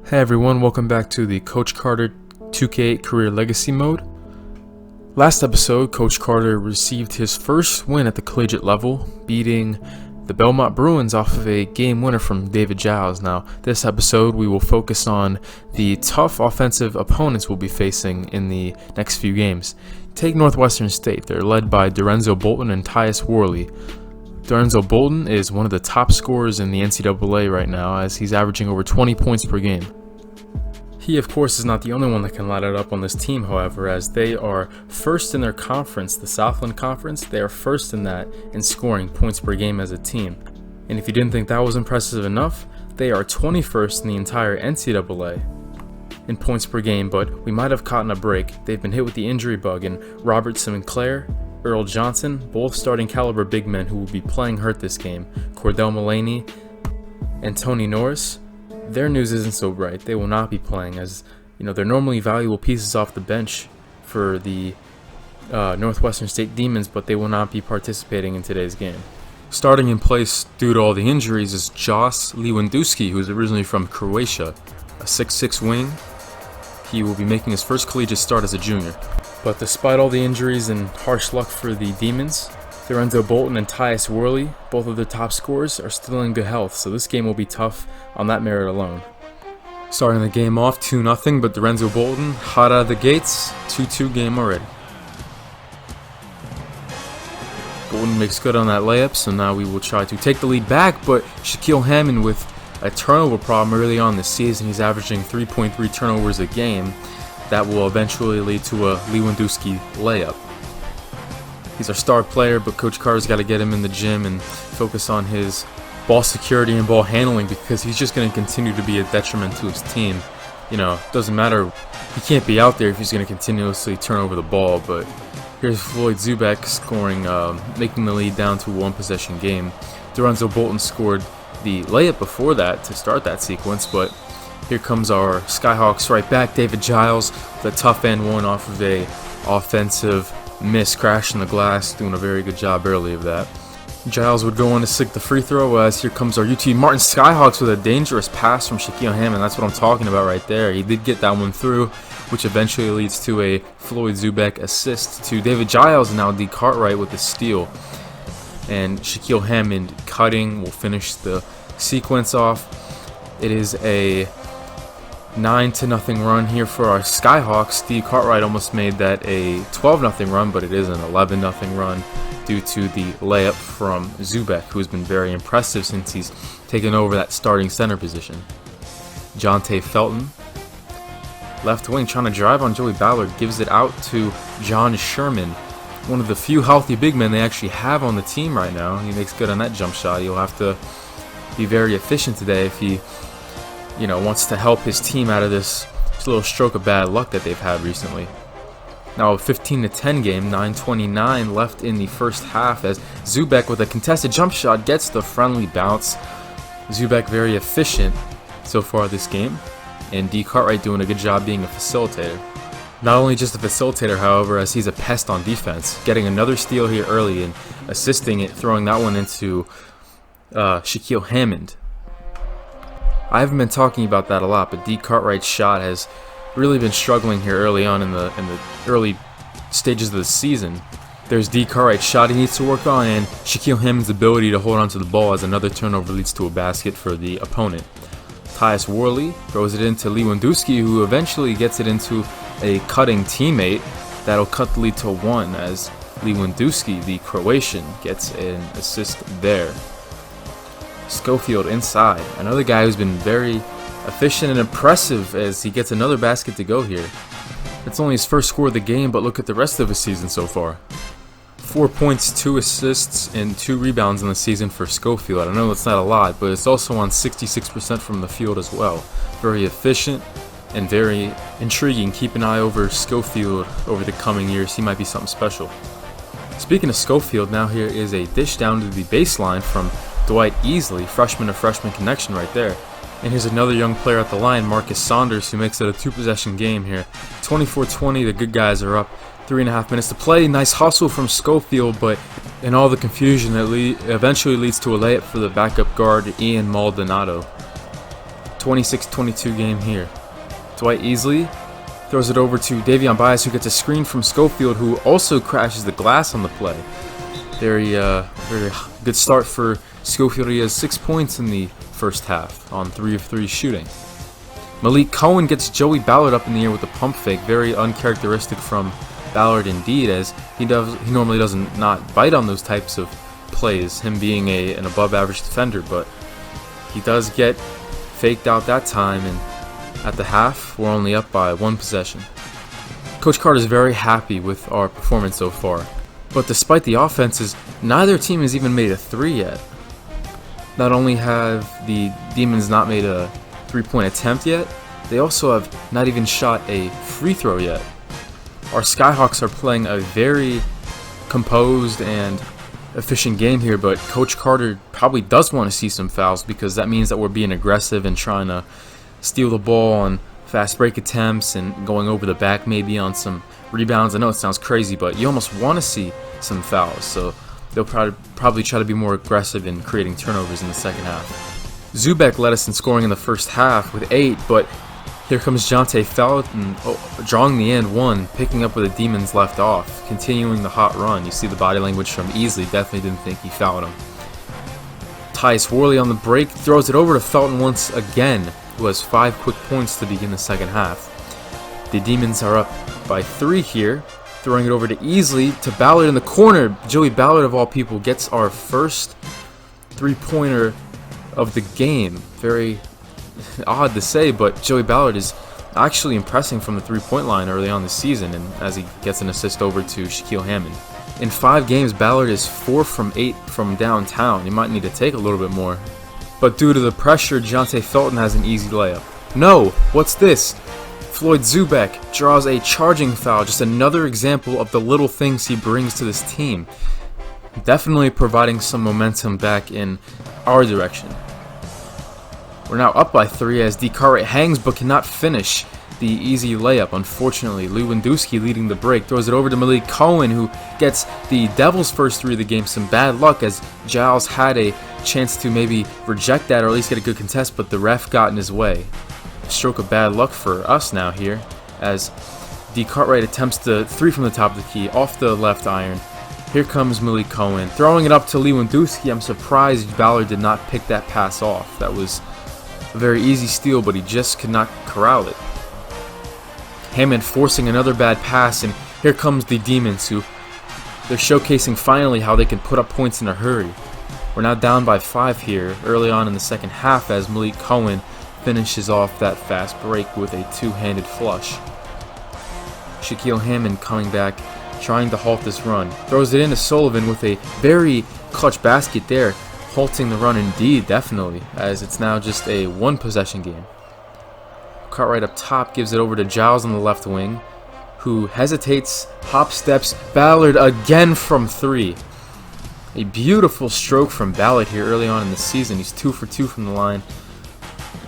Hey everyone, welcome back to the Coach Carter 2K8 Career Legacy Mode. Last episode, Coach Carter received his first win at the collegiate level, beating the Belmont Bruins off of a game winner from David Giles. Now, this episode we will focus on the tough offensive opponents we'll be facing in the next few games. Take Northwestern State. They're led by Dorenzo Bolton and Tyus Worley. Dorenzo Bolton is one of the top scorers in the NCAA right now, as he's averaging over 20 points per game. He, of course, is not the only one that can light it up on this team, however, as they are first in their conference, the Southland Conference. They are first in that in scoring points per game as a team. And if you didn't think that was impressive enough, they are 21st in the entire NCAA in points per game, but we might have caught a break. They've been hit with the injury bug, and Robert Sinclair, Earl Johnson, both starting caliber big men who will be playing hurt this game, Cordell Mullaney and Tony Norris, their news isn't so bright. They will not be playing, as they're normally valuable pieces off the bench for the Northwestern State Demons, but they will not be participating in today's game. Starting in place due to all the injuries is Jos Lewandowski, who is originally from Croatia, a 6'6" wing. He will be making his first collegiate start as a junior. But despite all the injuries and harsh luck for the Demons, Dorenzo Bolton and Tyus Worley, both of their top scorers, are still in good health, so this game will be tough on that merit alone. Starting the game off 2-0, but Dorenzo Bolton, hot out of the gates, 2-2 game already. Bolton makes good on that layup, so now we will try to take the lead back, but Shaquille Hammond with a turnover problem early on this season. He's averaging 3.3 turnovers a game. That will eventually lead to a Lewandowski layup. He's our star player, but Coach Carter's got to get him in the gym and focus on his ball security and ball handling, because he's just going to continue to be a detriment to his team. Doesn't matter. He can't be out there if he's going to continuously turn over the ball. But here's Floyd Zubek scoring, making the lead down to a one-possession game. Dorenzo Bolton scored the layup before that to start that sequence, but here comes our Skyhawks right back. David Giles with a tough and one off of a offensive miss, crashing the glass, doing a very good job early of that. Giles would go on to stick the free throw, as here comes our UT Martin Skyhawks with a dangerous pass from Shaquille Hammond. That's what I'm talking about right there. He did get that one through, which eventually leads to a Floyd Zubek assist to David Giles, and now D. Cartwright with the steal. And Shaquille Hammond cutting will finish the sequence off. It is a 9-0 run here for our Skyhawks. Steve Cartwright almost made that a 12-0 run, but it is an 11-0 run due to the layup from Zubek, who has been very impressive since he's taken over that starting center position. Jonte Felton, left wing, trying to drive on Joey Ballard, gives it out to John Sherman, one of the few healthy big men they actually have on the team right now. He makes good on that jump shot. He'll have to be very efficient today if he wants to help his team out of this little stroke of bad luck that they've had recently. Now a 15-10 game, 9:29 left in the first half, as Zubek with a contested jump shot gets the friendly bounce. Zubek very efficient so far this game, and D. Cartwright doing a good job being a facilitator. Not only just a facilitator, however, as he's a pest on defense, getting another steal here early and assisting it, throwing that one into Shaquille Hammond. I haven't been talking about that a lot, but D. Cartwright's shot has really been struggling here early on in the early stages of the season. There's D. Cartwright's shot he needs to work on, and Shaquille Hammond's ability to hold on to the ball as another turnover leads to a basket for the opponent. Tyus Worley throws it into Lewandowski, who eventually gets it into a cutting teammate. That'll cut the lead to one, as Lewandowski, the Croatian, gets an assist there. Schofield inside, another guy who's been very efficient and impressive, as he gets another basket to go here. It's only his first score of the game, but look at the rest of his season so far. 4 points, 2 assists, and 2 rebounds in the season for Schofield. I know that's not a lot, but it's also on 66% from the field as well. Very efficient and very intriguing. Keep an eye over Schofield over the coming years. He might be something special. Speaking of Schofield, now here is a dish down to the baseline from Dwight Easley, freshman to freshman connection right there. And here's another young player at the line, Marcus Saunders, who makes it a 2-possession game here. 24-20, the good guys are up. 3.5 minutes to play. Nice hustle from Schofield, but in all the confusion, it eventually leads to a layup for the backup guard, Ian Maldonado. 26-22 game here. Dwight Easley throws it over to Davion Bias, who gets a screen from Schofield, who also crashes the glass on the play. Very good start for Schofield. He has 6 points in the first half on 3 of 3 shooting. Malik Cohen gets Joey Ballard up in the air with a pump fake. Very uncharacteristic from Ballard indeed, as he normally doesn't not bite on those types of plays, him being an above average defender, but he does get faked out that time, and at the half we're only up by 1 possession. Coach Carter is very happy with our performance so far, but despite the offenses, neither team has even made a 3 yet. Not only have the Demons not made a 3-point attempt yet, they also have not even shot a free throw yet. Our Skyhawks are playing a very composed and efficient game here, but Coach Carter probably does want to see some fouls, because that means that we're being aggressive and trying to steal the ball on fast break attempts and going over the back maybe on some rebounds. I know it sounds crazy, but you almost want to see some fouls, so they'll probably try to be more aggressive in creating turnovers in the second half. Zubek led us in scoring in the first half with 8, but here comes Jonte Felton drawing the and one, picking up where the Demons left off, continuing the hot run. You see the body language from Easley, definitely didn't think he fouled him. Tyus Worley on the break throws it over to Felton once again, who has 5 quick points to begin the second half. The Demons are up by 3 here, throwing it over to Easley, to Ballard in the corner. Joey Ballard, of all people, gets our first 3-pointer of the game. Very odd to say, but Joey Ballard is actually impressing from the 3-point line early on this season, and as he gets an assist over to Shaquille Hammond. In 5 games, Ballard is 4 from 8 from downtown. He might need to take a little bit more. But due to the pressure, Jonte Felton has an easy layup. No! What's this? Floyd Zubek draws a charging foul. Just another example of the little things he brings to this team. Definitely providing some momentum back in our direction. We're now up by 3 as D. Cartwright hangs but cannot finish the easy layup. Unfortunately, Lewandowski leading the break throws it over to Malik Cohen, who gets the Devils' first 3 of the game. Some bad luck, as Giles had a chance to maybe reject that or at least get a good contest, but the ref got in his way. A stroke of bad luck for us now here, as D. Cartwright attempts the 3 from the top of the key off the left iron. Here comes Malik Cohen throwing it up to Lewandowski. I'm surprised Ballard did not pick that pass off. That was a very easy steal, but he just could not corral it. Hammond forcing another bad pass, and here comes the Demons, who they're showcasing finally how they can put up points in a hurry. We're now down by 5 here early on in the second half, as Malik Cohen finishes off that fast break with a 2-handed flush. Shaquille Hammond coming back, trying to halt this run. Throws it into Sullivan with a very clutch basket there, halting the run indeed, definitely, as it's now just a 1-possession game. Cartwright up top gives it over to Giles on the left wing, who hesitates, hop steps, Ballard again from 3. A beautiful stroke from Ballard here early on in the season. He's 2 for 2 from the line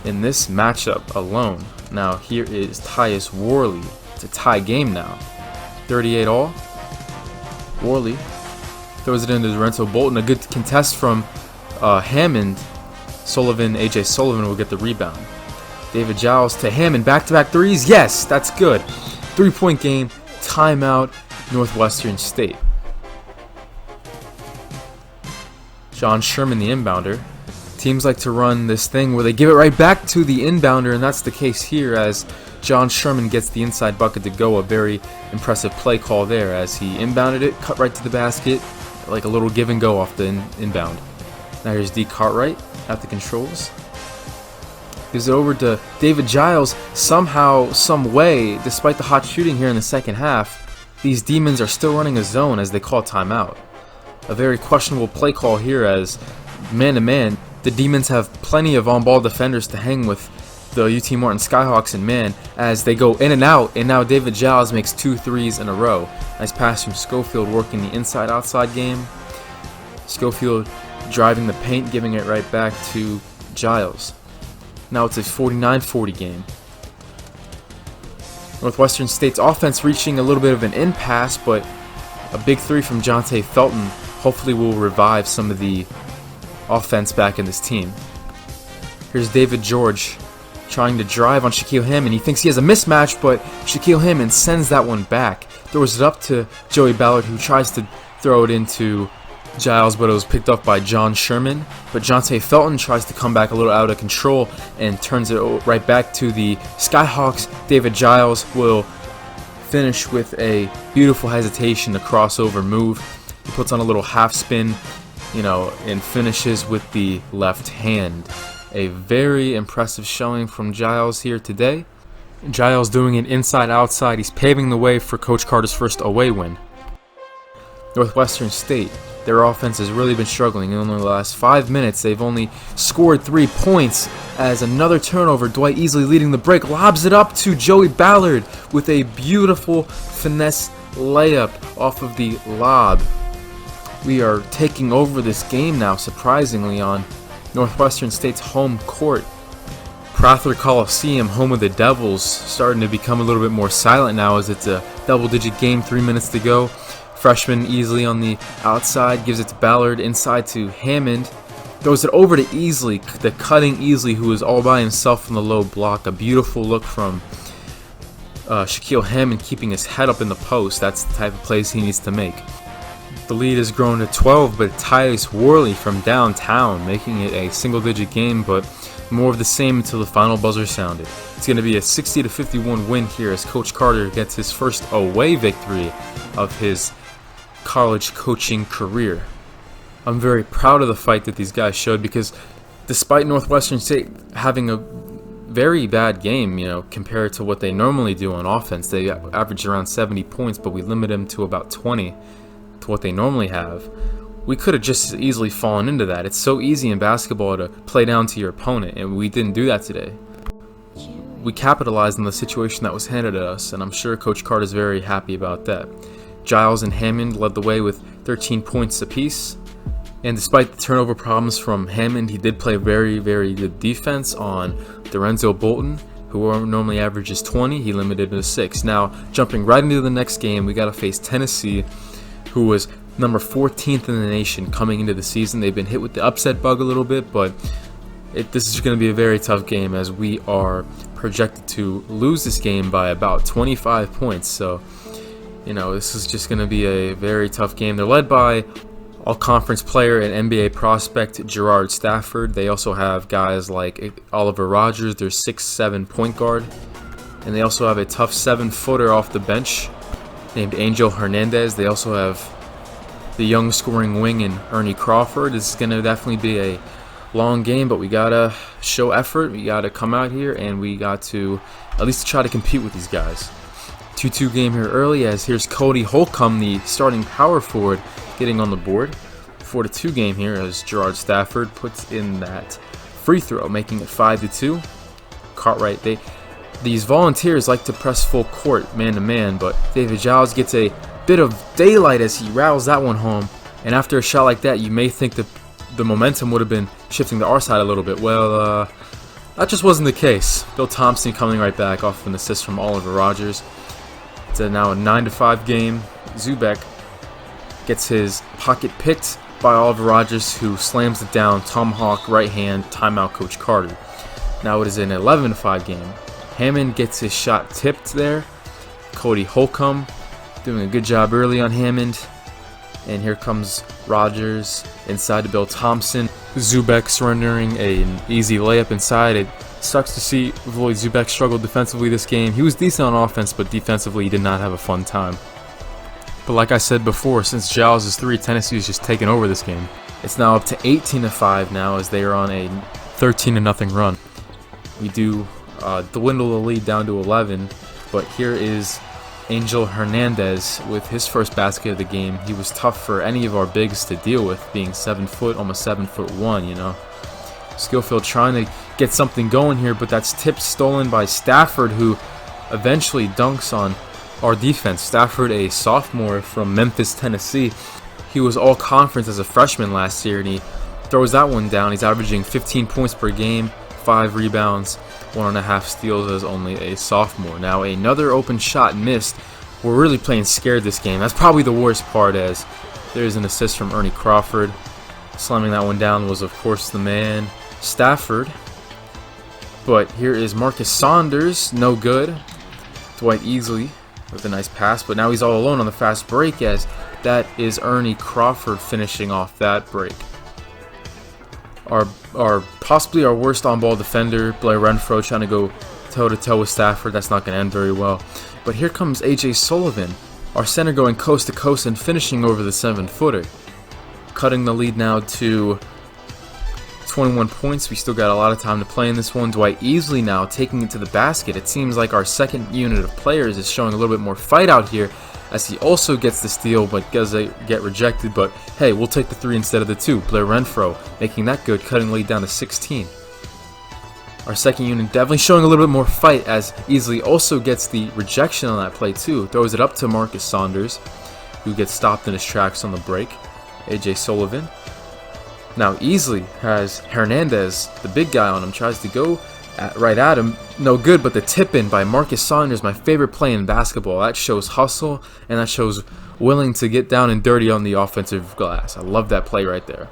in this matchup alone. Now here is Tyus Worley. It's a tie game now. 38 all. Worley throws it into Lorenzo Bolton. A good contest from Hammond. AJ Sullivan will get the rebound. David Giles to Hammond, back-to-back 3s. Yes, that's good. 3-point game, timeout, Northwestern State. John Sherman, the inbounder. Teams like to run this thing where they give it right back to the inbounder, and that's the case here as John Sherman gets the inside bucket to go. A very impressive play call there as he inbounded it, cut right to the basket, like a little give and go off the inbound. Now here's D. Cartwright at the controls. Gives it over to David Giles. Somehow, some way, despite the hot shooting here in the second half, these Demons are still running a zone as they call timeout. A very questionable play call here as man-to-man, the Demons have plenty of on-ball defenders to hang with the UT Martin Skyhawks and man as they go in and out, and now David Giles makes 2 threes in a row. Nice pass from Schofield working the inside-outside game. Schofield driving the paint, giving it right back to Giles. Now it's a 49-40 game. Northwestern State's offense reaching a little bit of an impasse, but a big 3 from Jonte Felton hopefully will revive some of the offense back in this team. Here's David George trying to drive on Shaquille Hammond. He thinks he has a mismatch, but Shaquille Hammond sends that one back. Throws it up to Joey Ballard, who tries to throw it into Giles, but it was picked up by John Sherman. But Jonte Felton tries to come back a little out of control and turns it right back to the Skyhawks. David Giles will finish with a beautiful hesitation, a crossover move. He puts on a little half spin, and finishes with the left hand. A very impressive showing from Giles here today. Giles doing it inside-outside. He's paving the way for Coach Carter's first away win. Northwestern State, their offense has really been struggling. In only the last 5 minutes, they've only scored 3 points as another turnover. Dwight easily leading the break, lobs it up to Joey Ballard with a beautiful finesse layup off of the lob. We are taking over this game now, surprisingly, on Northwestern State's home court. Prather Coliseum, home of the Devils, starting to become a little bit more silent now as it's a double-digit game, 3 minutes to go. Freshman easily on the outside, gives it to Ballard, inside to Hammond, throws it over to Easley, the cutting Easley, who is all by himself in the low block. A beautiful look from Shaquille Hammond, keeping his head up in the post. That's the type of plays he needs to make. The lead has grown to 12, but Tyus Worley from downtown, making it a single-digit game, but more of the same until the final buzzer sounded. It's going to be a 60-51 win here as Coach Carter gets his first away victory of his college coaching career. I'm very proud of the fight that these guys showed, because despite Northwestern State having a very bad game, compared to what they normally do on offense, they average around 70 points, but we limit them to about 20 to what they normally have. We could have just as easily fallen into that. It's so easy in basketball to play down to your opponent, and we didn't do that today. We capitalized on the situation that was handed at us, and I'm sure Coach Carter's very happy about that. Giles and Hammond led the way with 13 points apiece, and despite the turnover problems from Hammond, he did play very, very good defense on Dorenzo Bolton, who normally averages 20. He limited to 6. Now, jumping right into the next game, we got to face Tennessee, who was number 14th in the nation coming into the season. They've been hit with the upset bug a little bit, but this is going to be a very tough game as we are projected to lose this game by about 25 points. So, this is just going to be a very tough game. They're led by all-conference player and NBA prospect Gerard Stafford. They also have guys like Oliver Rogers, their 6'7" point guard. And they also have a tough 7-footer off the bench named Angel Hernandez. They also have the young scoring wing in Ernie Crawford. This is going to definitely be a long game, but we got to show effort. We got to come out here, and we got to at least try to compete with these guys. 2-2 game here early, as here's Cody Holcomb, the starting power forward, getting on the board. 4-2 game here as Gerard Stafford puts in that free throw, making it 5-2. Cartwright, these Volunteers like to press full court, man-to-man, but David Giles gets a bit of daylight as he rattles that one home. And after a shot like that, you may think that the momentum would have been shifting to our side a little bit. Well, that just wasn't the case. Bill Thompson coming right back off an assist from Oliver Rogers. It's now a 9-5 game. Zubek gets his pocket picked by Oliver Rogers, who slams it down. Tomahawk right hand, timeout Coach Carter. Now it is an 11-5 game. Hammond gets his shot tipped there. Cody Holcomb doing a good job early on Hammond. And here comes Rogers inside to Bill Thompson. Zubek surrendering an easy layup inside. It sucks to see Void Zubek struggle defensively this game. He was decent on offense, but defensively he did not have a fun time. But like I said before, since Giles is 3, Tennessee is just taking over this game. It's now up to 18-5 now as they are on a 13-0 run. We do dwindle the lead down to 11, but here is Angel Hernandez with his first basket of the game. He was tough for any of our bigs to deal with, being 7 foot, almost 7'1", Skillfield trying to get something going here, but that's tipped, stolen by Stafford, who eventually dunks on our defense. Stafford, a sophomore from Memphis, Tennessee. He was all conference as a freshman last year, and he throws that one down. He's averaging 15 points per game, 5 rebounds, 1.5 steals as only a sophomore. Now another open shot missed. We're really playing scared this game. That's probably the worst part, as there's an assist from Ernie Crawford. Slamming that one down was, of course, the man Stafford. But here is Marcus Saunders, no good. Dwight Easley with a nice pass, but now he's all alone on the fast break, as that is Ernie Crawford finishing off that break. Possibly our worst on-ball defender, Blair Renfro, trying to go toe-to-toe with Stafford. That's not going to end very well. But here comes A.J. Sullivan, our center, going coast to coast and finishing over the 7-footer. Cutting the lead now to 21 points. We still got a lot of time to play in this one. Dwight Easley now taking it to the basket. It seems like our second unit of players is showing a little bit more fight out here, as he also gets the steal but does get rejected. But hey, we'll take the 3 instead of the 2. Blair Renfro making that good, cutting the lead down to 16. Our second unit definitely showing a little bit more fight, as Easley also gets the rejection on that play too. Throws it up to Marcus Saunders, who gets stopped in his tracks on the break. A.J. Sullivan. Now Easley has Hernandez, the big guy, on him. Tries to go right at him. No good, but the tip-in by Marcus Saunders, my favorite play in basketball. That shows hustle, and that shows willing to get down and dirty on the offensive glass. I love that play right there.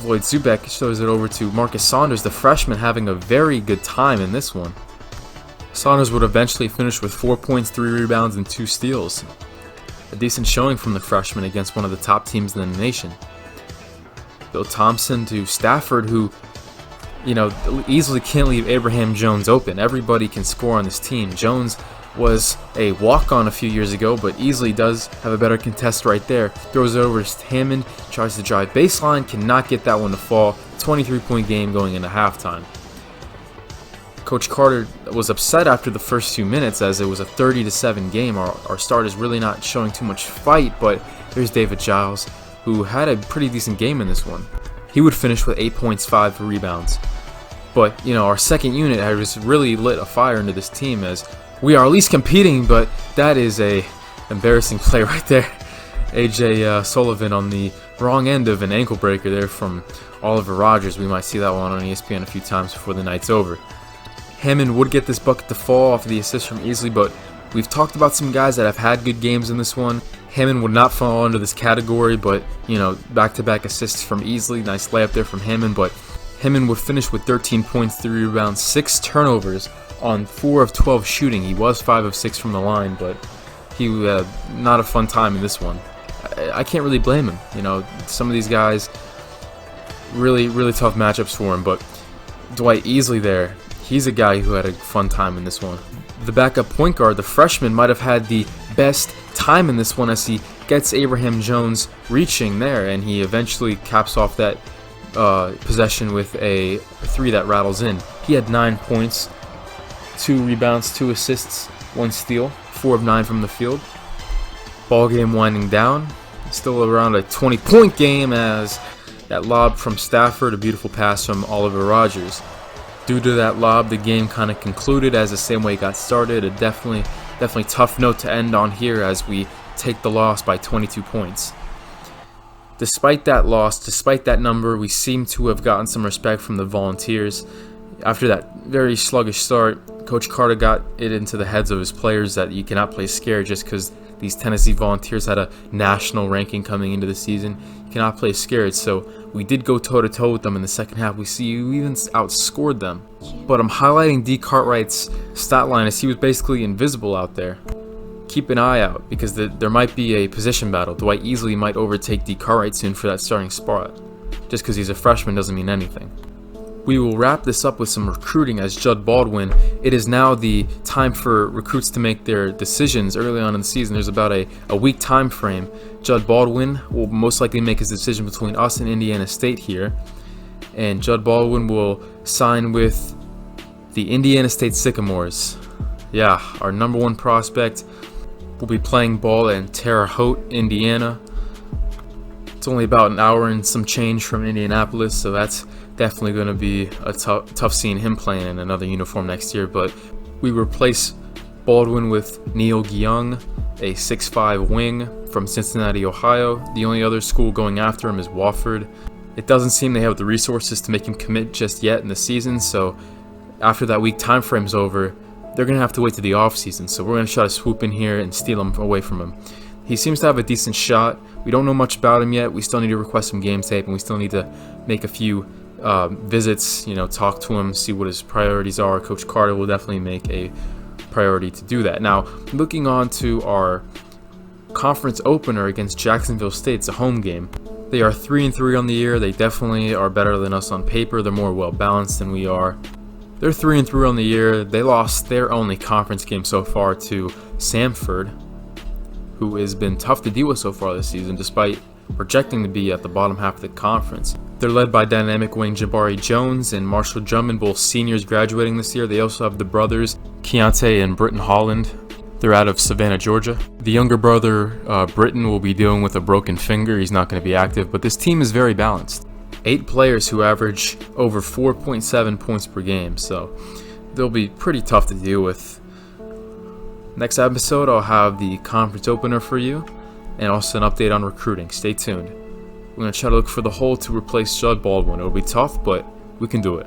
Lloyd Zubek shows it over to Marcus Saunders, the freshman, having a very good time in this one. Saunders would eventually finish with 4 points, 3 rebounds, and 2 steals. A decent showing from the freshman against one of the top teams in the nation. Bill Thompson to Stafford, who, easily can't leave Abraham Jones open. Everybody can score on this team. Jones was a walk-on a few years ago, but easily does have a better contest right there. Throws it over to Hammond, tries to drive baseline, cannot get that one to fall. 23-point game going into halftime. Coach Carter was upset after the first 2 minutes, as it was a 30-7 game. Our starters really not showing too much fight, but there's David Giles, who had a pretty decent game in this one. He would finish with 8 points, 5 rebounds. But, our second unit has really lit a fire into this team, as we are at least competing, but that is a embarrassing play right there. A.J. Sullivan on the wrong end of an ankle breaker there from Oliver Rogers. We might see that one on ESPN a few times before the night's over. Hammond would get this bucket to fall off of the assist from Easley, but we've talked about some guys that have had good games in this one. Hammond would not fall under this category, but, back-to-back assists from Easley. Nice layup there from Hammond, but Hammond would finish with 13 points, 3 rebounds, 6 turnovers on 4 of 12 shooting. He was 5 of 6 from the line, but he had not a fun time in this one. I can't really blame him. Some of these guys, really, really tough matchups for him, but Dwight Easley there, he's a guy who had a fun time in this one. The backup point guard, the freshman, might have had the best time in this one, as he gets Abraham Jones reaching there, and he eventually caps off that possession with a 3 that rattles in. He had 9 points, 2 rebounds, 2 assists, 1 steal, 4 of 9 from the field. Ball game winding down. Still around a 20-point game, as that lob from Stafford, a beautiful pass from Oliver Rogers. Due to that lob, the game kind of concluded as the same way it got started. A definitely tough note to end on here, as we take the loss by 22 points. Despite that loss, despite that number, we seem to have gotten some respect from the Volunteers. After that very sluggish start, Coach Carter got it into the heads of his players that you cannot play scared just because these Tennessee Volunteers had a national ranking coming into the season. You cannot play scared, so we did go toe-to-toe with them in the second half. We even outscored them. But I'm highlighting D. Cartwright's stat line, as he was basically invisible out there. Keep an eye out, because there might be a position battle. Dwight Easley might overtake D. Cartwright soon for that starting spot. Just because he's a freshman doesn't mean anything. We will wrap this up with some recruiting, as Judd Baldwin. It is now the time for recruits to make their decisions early on in the season. There's about a week time frame. Judd Baldwin will most likely make his decision between us and Indiana State here. And Judd Baldwin will sign with the Indiana State Sycamores. Yeah, our number 1 prospect will be playing ball in Terre Haute, Indiana. It's only about an hour and some change from Indianapolis, so that's definitely going to be a tough seeing him playing in another uniform next year. But we replace Baldwin with Neil Young, a 6'5" wing from Cincinnati, Ohio. The only other school going after him is Wofford. It doesn't seem they have the resources to make him commit just yet in the season, so after that week time frame's over, they're going to have to wait to the offseason. So we're going to try to swoop in here and steal him away from him. He seems to have a decent shot. We don't know much about him yet. We still need to request some game tape, and we still need to make a few visits, talk to him, see what his priorities are. Coach Carter will definitely make a priority to do that. Now, looking on to our conference opener against Jacksonville State, it's a home game. They are 3-3 on the year. They definitely are better than us on paper. They're more well-balanced than we are. They're 3-3 on the year. They lost their only conference game so far to Samford, who has been tough to deal with so far this season, despite projecting to be at the bottom half of the conference. They're led by dynamic wing Jabari Jones and Marshall Drummond, both seniors graduating this year. They also have the brothers Keontae and Britton Holland. They're out of Savannah, Georgia. The younger brother, Britton, will be dealing with a broken finger. He's not going to be active, but this team is very balanced. 8 players who average over 4.7 points per game, so they'll be pretty tough to deal with. Next episode, I'll have the conference opener for you and also an update on recruiting. Stay tuned. We're going to try to look for the hole to replace Judd Baldwin. It'll be tough, but we can do it.